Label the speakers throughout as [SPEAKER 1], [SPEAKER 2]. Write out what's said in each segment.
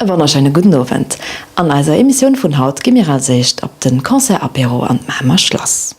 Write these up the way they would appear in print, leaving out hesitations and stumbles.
[SPEAKER 1] Wonnerscheine guten Abend. An eiser Emission vun Haut gimmer als Sicht op den Konzerapéro an Mämer Schloss.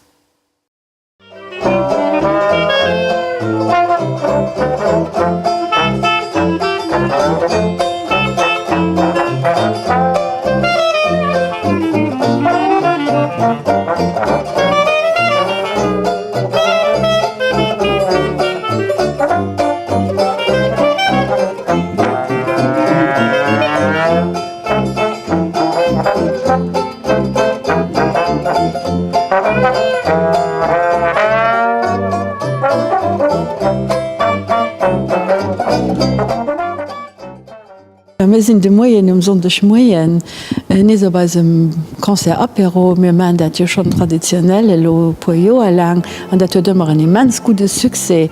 [SPEAKER 2] Wir sind de Moien sondech Moien nie so bei dem Konzerapéro, mir man dat jo schon traditionelle lo po Joer lang an dat huet ëmmer en immens gute Suse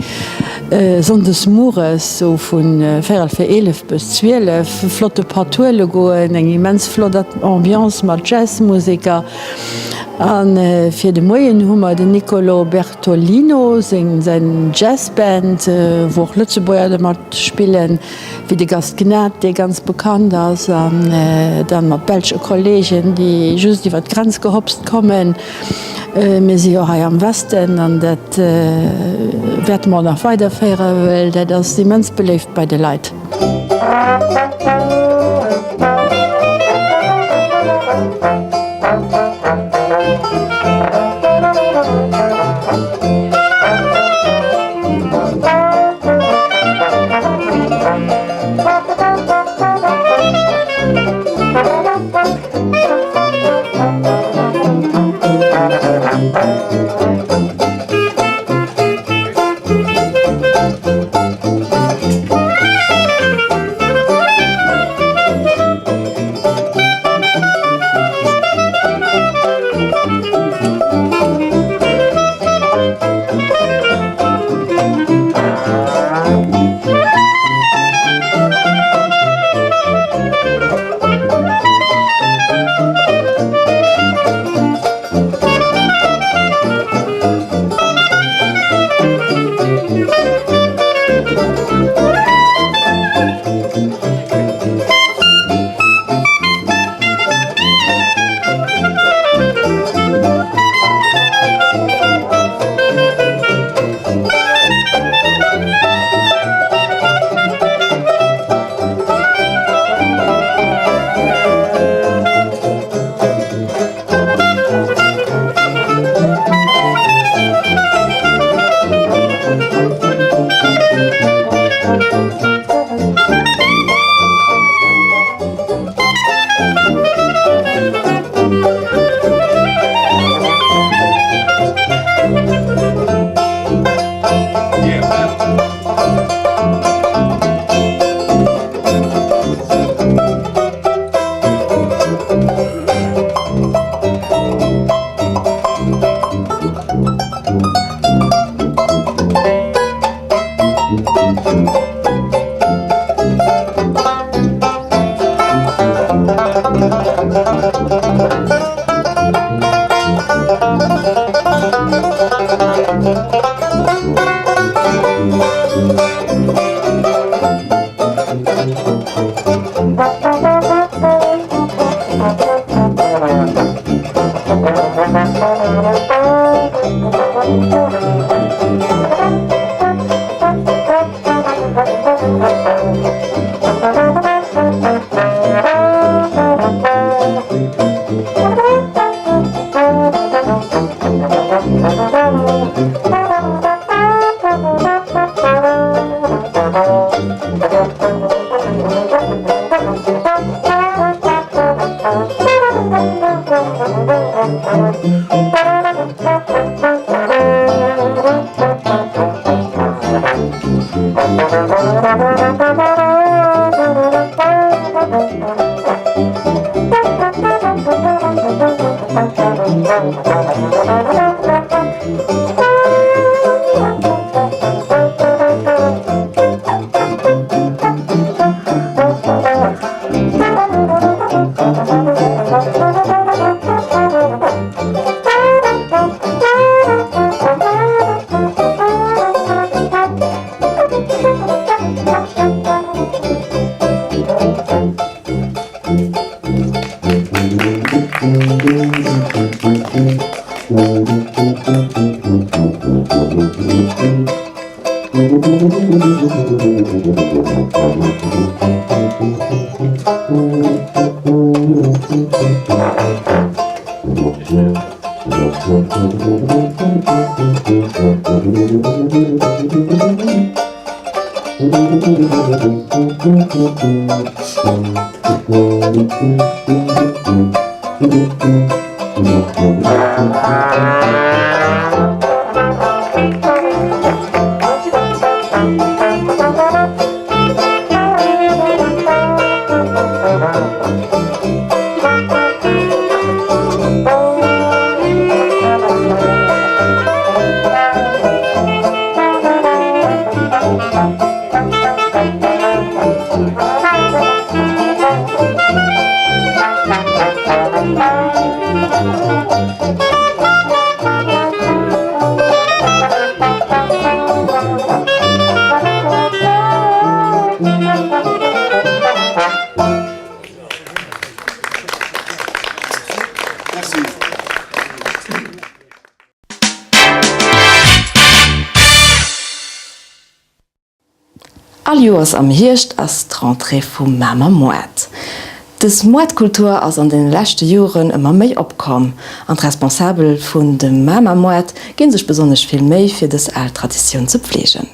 [SPEAKER 2] sondes Mures so vun 11 bis 12 flotte Partuelle goen eng immens flott Ambiance mat Jazzmusiker. An fir de Moien hummer de Niccolò Bertolino seng se Jazzband, woch Lützebäier de mat spielen, wie de Gast Gnat, déi ganz bekannt ass, dann mat Belsche Kollegien, die just iwwer Grenz gehopst kommen. Me si jo hai am Westen an dat werd man nach weiterféiere well, dat ass immens beleeft bei de Leiit.
[SPEAKER 1] All Joers am Hircht ass d'Rentrée vum Mama Moat. Das Moatkultur ass an den lächte Joren ëmmer méi opkom. An Responsabel vun dem Mama Moat ginn sech besonnech vill méi fir des Tradition ze pflegen.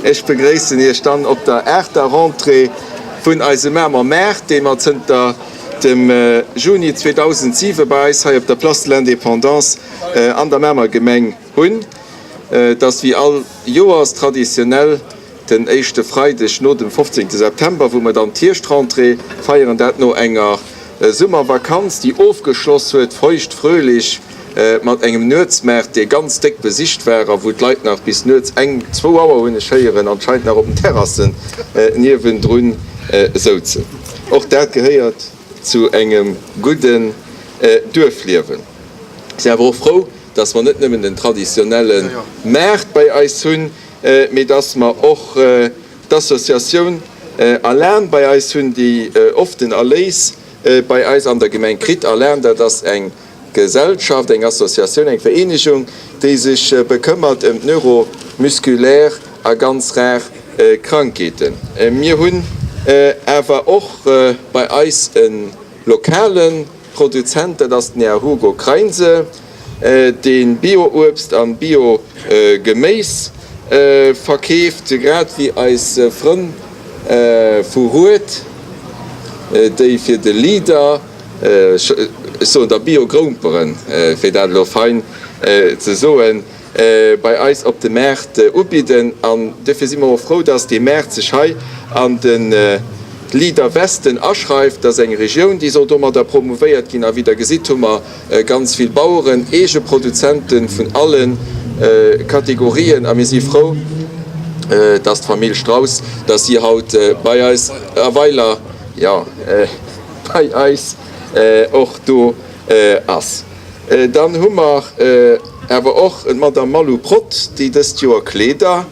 [SPEAKER 3] Ich begrüße hier stand op der erster Rentrée vun Eisemermer März, den wir hinter dem Juni 2007 bei op der Place de l'Indépendance an der Mermer Gemeng hun, dass wie all Joas traditionell den 1. Freitag no dem 15. September, wo wir dann Tierstrandré feiern dat no enger Summervakanz, die aufgeschlossen wird, feucht fröhlich. Mat engem Nötzmerk, der ganz dick besicht wäre, wo Leiit nach bis Nötz eng 2 Auer hunne Scheieren anscheinend nach op den Terrassen niewen drun soze. Auch dat geheiert zu engem guten Dörfliewen. Sehr wohl froh, dass man net nimmen den traditionellen Märkt bei Eis hunn, mit dass man auch d'Assoziation erlernt bei Eis hunn, die oft den Alleis bei Eis an der Gemeinde Krit erlernt, das eng Gesellschaft, eng Assoziation, eng Vereinigung, die sich bekümmert neuromuskulär a ganz rar Krankheiten. Wir hunn aber auch bei Eis en lokalen Produzenten, das der Hugo Kreinse, den Bio-Obst an Bio-Gemäß verkauft, gerade wie als von Furut, die für die Lieder so der Bio-Grumperen für das lo fein zu soen bei Eis op de Märkte opbieden an dafür sind wir froh, dass die Märkte sich an den Lieder Westen erschreift, dass eng Region, die so dummer da promoviert gin wieder gesit ganz viel Bauern, ege Produzenten von allen Kategorien a mir sie froh, dass Familie Strauß, dass sie haut bei Eis Weiler ja bei Eis och do ass. Dann hummer aber auch Madame Malou Prott, die das Joer Kleder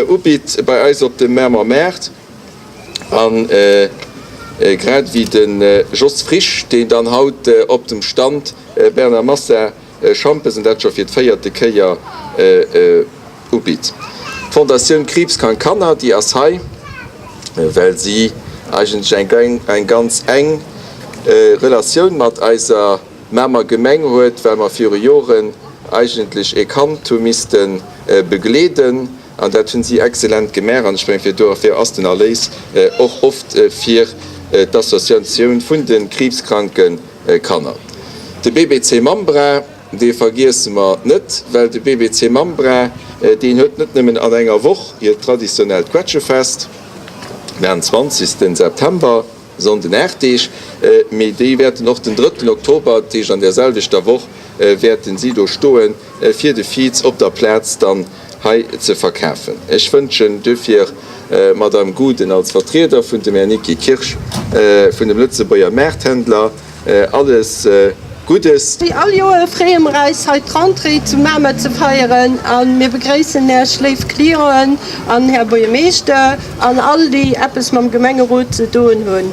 [SPEAKER 3] ubit bei Eis op dem Mermer Märkt an grad wie den Jost Frisch, den dann haut op dem Stand Berner Masse Champes und dat fir feierte Keier ubit. Fondation Krebs Kanner, die as Hai, weil sie eigentlich ein ganz eng Relation mat eiser Mammer Gemeng huet, weil man 4 Joren eigentlich Kantomisten begleden, an dat hun sie exzellent gemer an fir dofir as den Alléis och oft fir d'Assoziioun vun den Krebskranken Kanner. De BBC Membra, de vergiss man net, weil de BBC Membra den huet net nimmen an enger woch ihr traditionell Quetschefest, den 20. September, sondern ertig, die werden noch den 3. Oktober, die an derselvichter Woche werden sie durchstohlen, 4. Fiz op der Platz dann zu verkaufen. Ich wünsche dafür Madame Guden als Vertreter von dem Niki Kirsch, von dem Lützebauer Märthändler, alles Gutes.
[SPEAKER 4] Die all Joe freiem Reis heute Rentrée zu Mama zu feiern, an mir begrüßen Herr Schleif-Klieren, an Herr Bürgermeister, an all die Apps mit dem Gemengerot zu tun haben.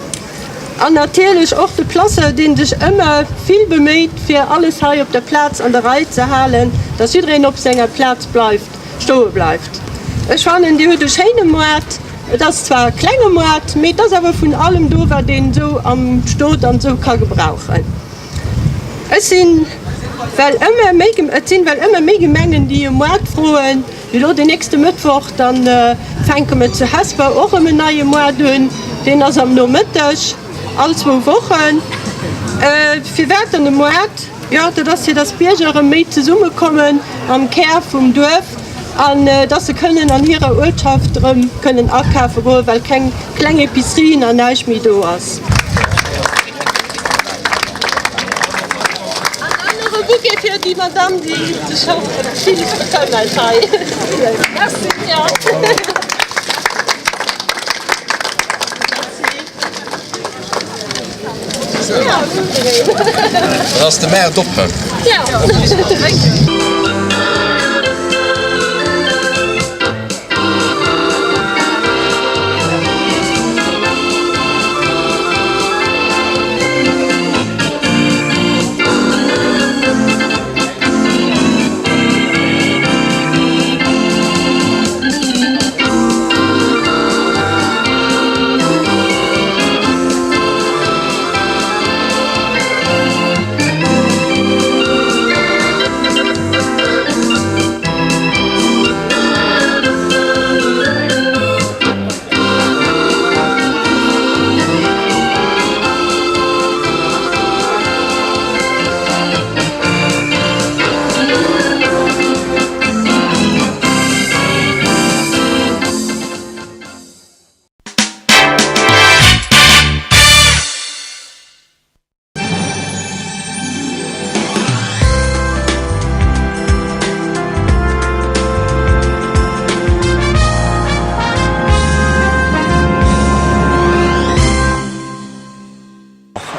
[SPEAKER 4] Und natürlich auch die Klasse, die sich immer viel bemüht, für alles hier auf der Platz an der Reihe zu halten, dass jeder auf seiner Platz bleibt, stehen bleibt. Ich fand die heute schöne Mord, das ist zwar ein kleiner Mord, aber das aber von allem da, den so am Stot und so kann gebrauchen. Es sind immer mehr Mengen, die im Mord freuen. Wir den nächsten Mittwoch dann fangen wir zu Hesper auch einen neuen Mord an, den ist am Nachmittag. Alle 2 Wochen. Wir werden im Mord, ja, dass sie das Bürger mit zusammenkommen am Kehr vom Dorf, und dass sie können an ihrer Ortschaft können abkaufen, weil keine kleine Epicerie an nichts mehr da ist. Andere Bucke für die Madame, die sich auch viel verkaufen als Hai. Merci, ja. Ja,
[SPEAKER 3] das ist der Meer doppe.
[SPEAKER 4] Ja.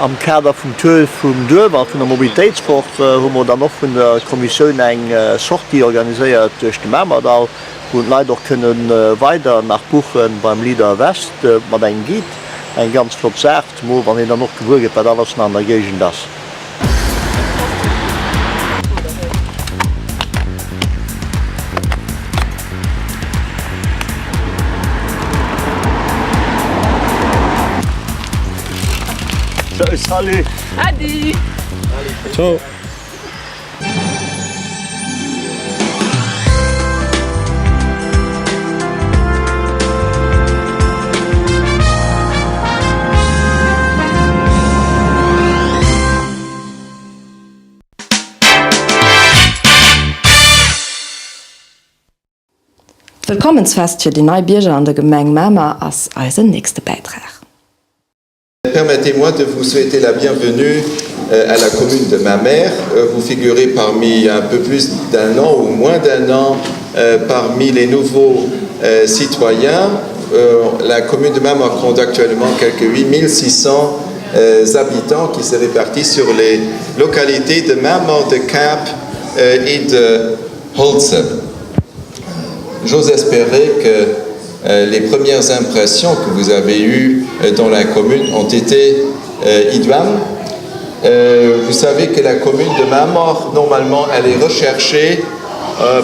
[SPEAKER 5] Am Kader vum Töll vum Döwer vun der Mobilitätssport hummer dann noch vun der Kommission eng Sorti organiséiert duch de Mämmerdal und leider können weiter nach Buchen beim Lieder West mat eng Giet eng ganz flott sagt, mo wann dann noch gewurget bei alles an der Gegent das. Salut.
[SPEAKER 4] Adi.
[SPEAKER 3] Ciao.
[SPEAKER 1] Willkommensfest für die neue Bürger an der Gemeinde Mama als unser nächster Beitrag.
[SPEAKER 3] Permettez-moi de vous souhaiter la bienvenue à la commune de Mamers. Vous figurez parmi un peu plus d'un an ou moins d'un an parmi les nouveaux citoyens. La commune de Mamers compte actuellement quelques 8600 habitants qui se répartissent sur les localités de Mamers, de Cap et de Holzen. J'ose espérer que les premières impressions que vous avez eues dans la commune ont été idoines. Vous savez que la commune de Mamor, normalement, elle est recherchée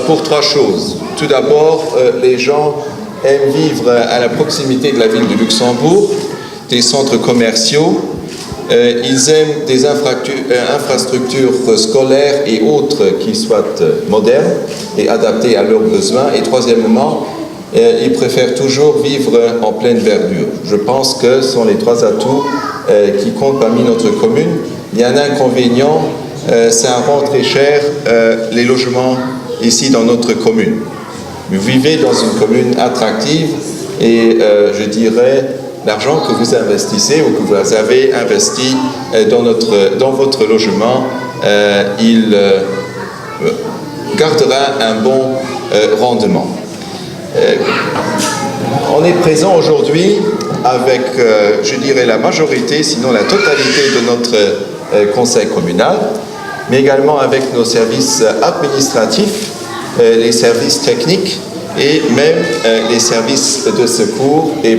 [SPEAKER 3] pour trois choses. Tout d'abord, les gens aiment vivre à la proximité de la ville de Luxembourg, des centres commerciaux. Ils aiment des infrastructures scolaires et autres qui soient modernes et adaptées à leurs besoins. Et troisièmement, ils préfèrent toujours vivre en pleine verdure. Je pense que ce sont les trois atouts qui comptent parmi notre commune. Il y a un inconvénient, ça rend très cher les logements ici dans notre commune. Vous vivez dans une commune attractive et je dirais l'argent que vous investissez ou que vous avez investi dans votre logement, il gardera un bon rendement. On est présent aujourd'hui avec, je dirais, la majorité, sinon la totalité de notre conseil communal, mais également avec nos services administratifs, les services techniques et même les services de secours et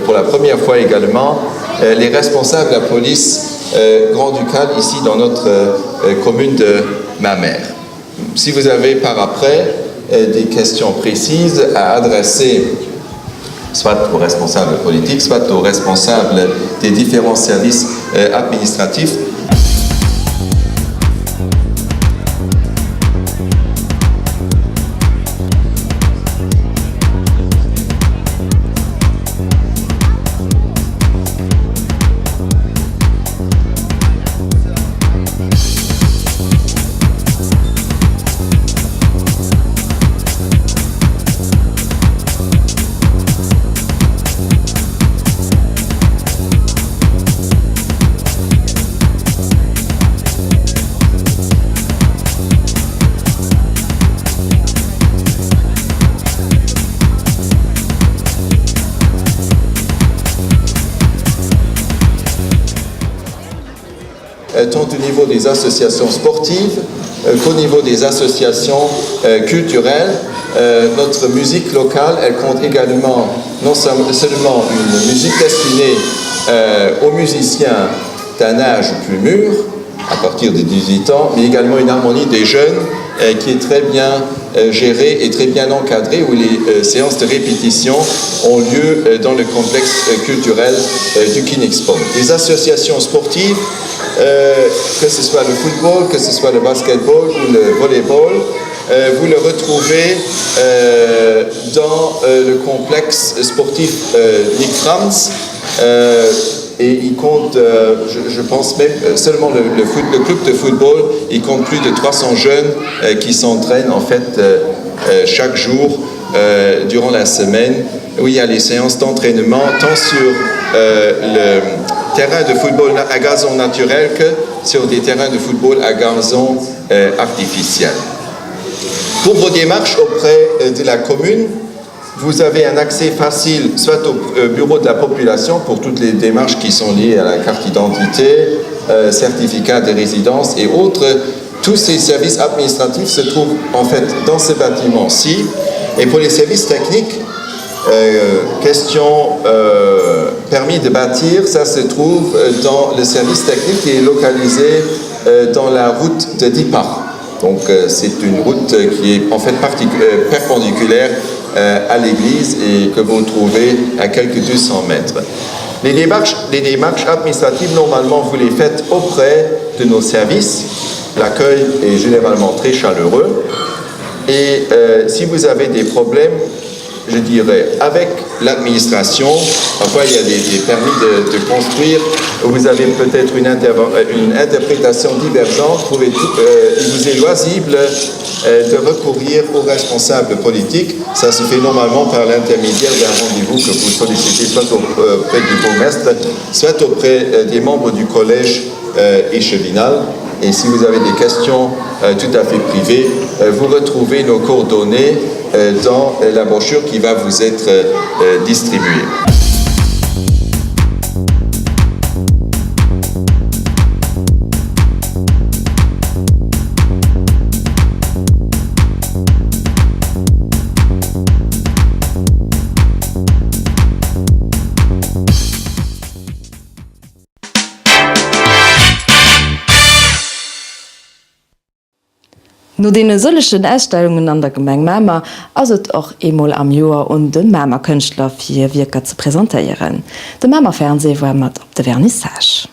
[SPEAKER 3] pour la première fois également les responsables de la police grand-ducale ici dans notre commune de Mamers. Si vous avez par après des questions précises à adresser soit aux responsables politiques, soit aux responsables des différents services administratifs, tant au niveau des associations sportives qu'au niveau des associations culturelles. Notre musique locale, elle compte également non seulement une musique destinée aux musiciens d'un âge plus mûr, à partir de 18 ans, mais également une harmonie des jeunes qui est très bien gérée et très bien encadrée, où les séances de répétition ont lieu dans le complexe culturel du Kinexpon. Les associations sportives, que ce soit le football, que ce soit le basketball ou le volleyball, vous le retrouvez dans le complexe sportif Nick Franz, et il compte, je pense même seulement le club de football, il compte plus de 300 jeunes qui s'entraînent en fait chaque jour durant la semaine, où il y a les séances d'entraînement tant sur le terrain de football à gazon naturel que sur des terrains de football à gazon artificiel. Pour vos démarches auprès de la commune, vous avez un accès facile soit au bureau de la population pour toutes les démarches qui sont liées à la carte d'identité, certificat de résidence et autres. Tous ces services administratifs se trouvent en fait dans ce bâtiment-ci. Et pour les services techniques, question permis de bâtir, ça se trouve dans le service technique qui est localisé dans la route de Dipar. Donc c'est une route qui est en fait perpendiculaire à l'église et que vous trouvez à quelques 200 mètres. Les démarches administratives, normalement, vous les faites auprès de nos services. L'accueil est généralement très chaleureux. Et si vous avez des problèmes, je dirais, avec l'administration, parfois il y a des permis de construire, vous avez peut-être une interprétation divergente, il vous est loisible de recourir aux responsables politiques. Ça se fait normalement par l'intermédiaire d'un rendez-vous que vous sollicitez soit auprès du bourgmestre, soit auprès des membres du collège échevinal. Et si vous avez des questions tout à fait privées, vous retrouvez nos coordonnées dans la brochure qui va vous être distribuée.
[SPEAKER 1] No dee sëllechen Ausstellungen an der Gemeng Mamer ass et och emol am Joer und den Mamerkënchtler fir Wirker ze präsentéieren. De Mamerfernseh war mat op de Vernissage.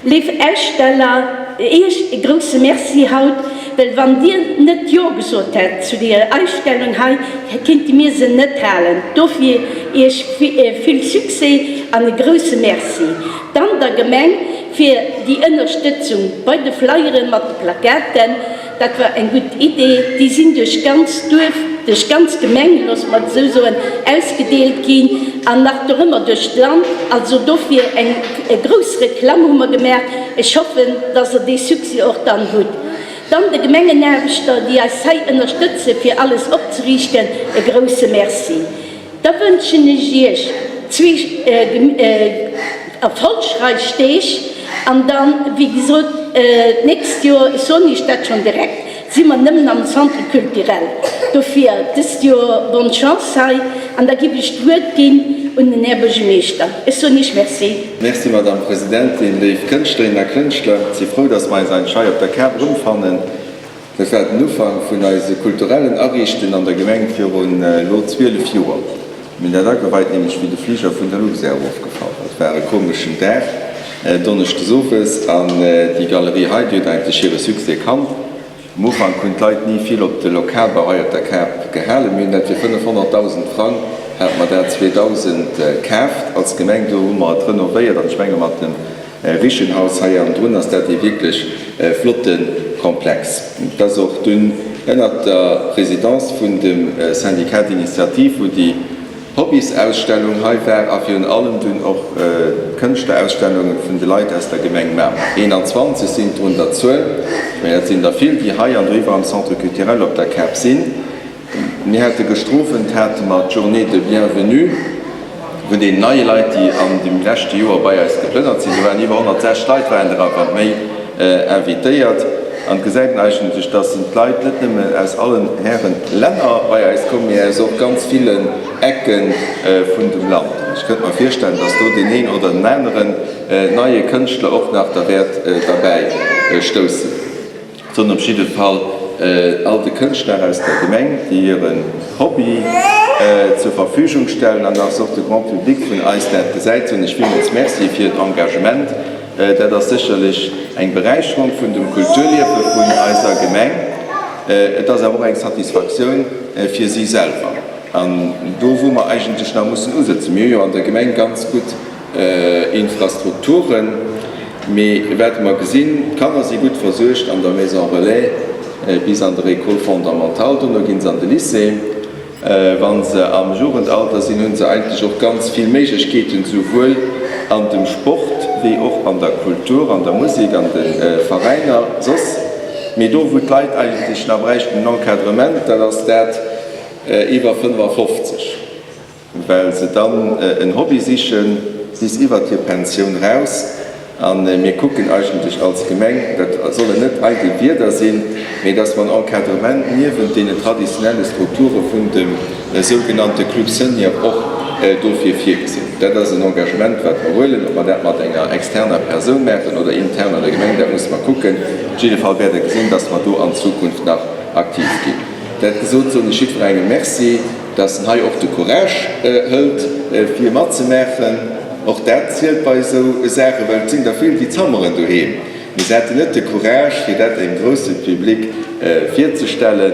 [SPEAKER 6] Lief Aussteller, ich ein großes Merci haut, weil wenn dir nicht ja gesagt hat zu der Ausstellung, könnt ihr mir sie nicht teilen. Dafür ich viel Success und ein großes Merci. Dann der Gemeinde für die Unterstützung bei den Flyern mit den Plakaten. Das war eine gute Idee. Die sind durch ganz Gemeinde, los man so ausgedeelt gehen, und nach der immer durch das Land. Also dafür eine große Reklame haben wir gemerkt. Ich hoffe, dass die Success auch dann hat. Dann die Gemengenärbeter, die uns unterstützen, für alles abzurichten, ein großes Merci. Da wünsche ich euch zwei erfolgreich und dann, wie gesagt, nächstes Jahr ist so nicht das schon direkt. Sind wir nicht mehr am Centre kulturell. Dafür, das Jahr bonne Chance sei, und da gebe ich die Wort gehen und den Erbemeister. Ist so nicht merci.
[SPEAKER 3] Merci, Madame Präsidentin, liebe Künstlerinnen und Künstler. Ich bin froh, dass wir seinen Schei auf der Karte rumfahren. Das wird ein Anfang von unseren kulturellen Anrichten an der Gemeinde für 12 Jahre. Mit der Lage weit nämlich wie der Flieger von der Luft sehr aufgefallen. Das war ein komischer Tag. Donnerstag Sofes an die Galerie Heidi hat eigentlich ihre Success gekannt. Am Anfang konnten die Leute nie viel auf der Lokalbauer der Kerb gehalten. Wir haben für 500.000 Franken hat man der 2000 gekauft als Gemeinde, wo man renoviert. Dann schwenken wir mit dem Riechenhaus hier und drunter, dass der wirklich flotten Komplex. Das ist auch dünn. Dann hat der Präsident von dem Syndikat Initiative, wo die Hobbys-Ausstellung heute war, auf jeden allem auch Künstlerausstellungen von den Leuten aus der Gemeinde mehr. 21 sind darunter 12. Jetzt sind da viele, die hier und drüber am Centre Culturel auf der Kerb sind. Wir hätten gestrufen, hätten wir Journée de Bienvenue, wo die neuen Leute, die an dem letzten Jahr bei uns geplündert sind, da waren über 160 Leute, die einfach mehr invitiert. Und gesagt eigentlich, dass die Leute nicht nur aus allen Herren Ländern bei uns kommen, sondern aus auch ganz vielen Ecken von dem Land. Ich könnte mir vorstellen, dass da den einen oder den anderen neue Künstler auch nach der Welt dabei stoßen. Sondern auf jeden Fall alte Künstler aus der Gemeinde, die ihren Hobby zur Verfügung stellen, und auch der Grand Public von uns der Seite. Und ich will uns merci für das Engagement. Das ist sicherlich eine Bereicherung von dem Kulturleben von unserer Gemeinde. Das ist aber auch eine Satisfaktion für sie selber. Und da, wo wir eigentlich noch umsetzen müssen, wir haben an der Gemeinde ganz gut Infrastrukturen. Wir werden mal gesehen, kann er sie gut versorgt an der Maison Relais bis an der École Fondamentale, dann gehen sie an den Lycée. Wenn sie am Jugendalter sind, haben sie eigentlich auch ganz viele Möglichkeiten, sowohl an dem Sport wie auch an der Kultur, an der Musik, an den Vereinen. Aber da, wo die Leute eigentlich noch reichen, ein Encadrement, das ist das über 55. Weil sie dann ein Hobby sichern, sie ist über die Pension raus. Und wir gucken eigentlich als Gemeinde, das soll nicht eigentlich wir da sehen, aber dass man Encadrement neben den traditionellen Strukturen von dem sogenannten Club Senior auch dafür viel gesehen. Das ist ein Engagement, das wir wollen, ob man das mit einer externen Person merken oder intern an der Gemeinde, da muss man gucken. Auf jeden Fall werden gesehen, dass man da in Zukunft noch aktiv geht. Das ist so eine schiffreine Merci, dass man auch den Courage hält, viel mitzumachen. Auch das zählt bei so Sachen, weil es sind da viele, die zammern daheim. Wir hatten nicht den Courage, für das im großen Publikum vorzustellen.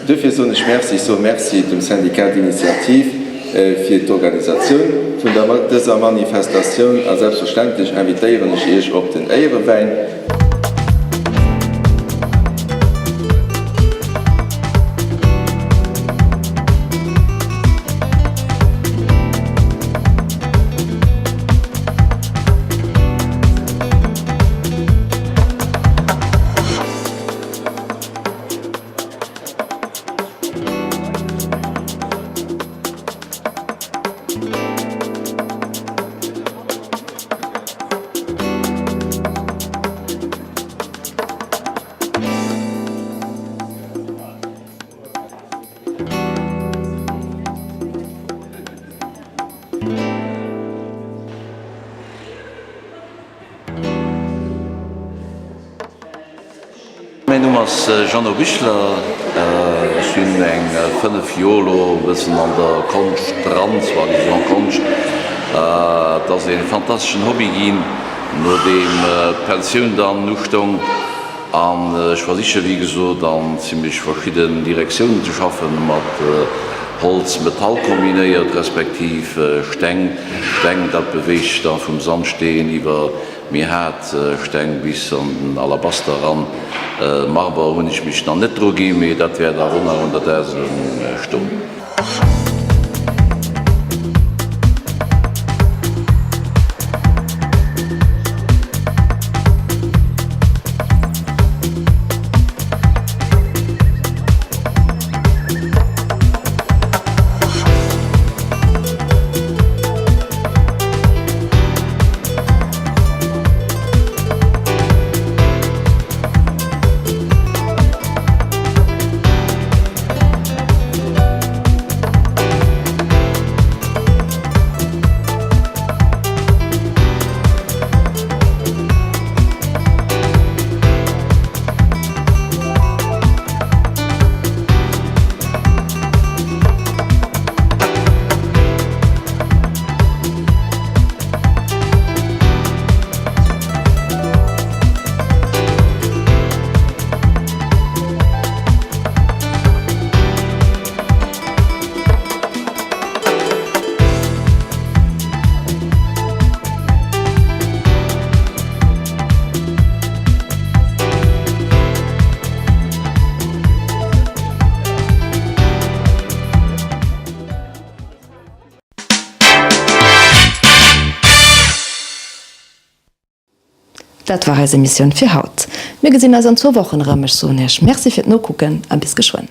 [SPEAKER 3] Dafür so eine Merci, so merci dem Syndikat Initiative, für die Organisation von dieser Manifestation. Und selbstverständlich invitiere ich euch auf den Ehrenwein.
[SPEAKER 7] Mein Name ist Jean Wichler, ich bin eng 5 Jolo bis an der Konst dran, war die so Konst. Das ist ein fantastischen Hobby gehen, nur dem Pension dann Nuchtung an ich war sicher wie gesagt dann ziemlich verschiedene Direktionen zu schaffen, mit Holz, Metall kombiniert, respektiv Steng, das bewegt dann vom Sand stehen über mir hat Steng bis an den Alabaster ran. Marber hun ich mich noch net droge, dat wäre da 100.000 Stunden.
[SPEAKER 1] Dat war als Emission fir Haut. Mir gesinn as an 2 Wochen rëmmech so nech. Merci fir no kucken an bis geschwoen.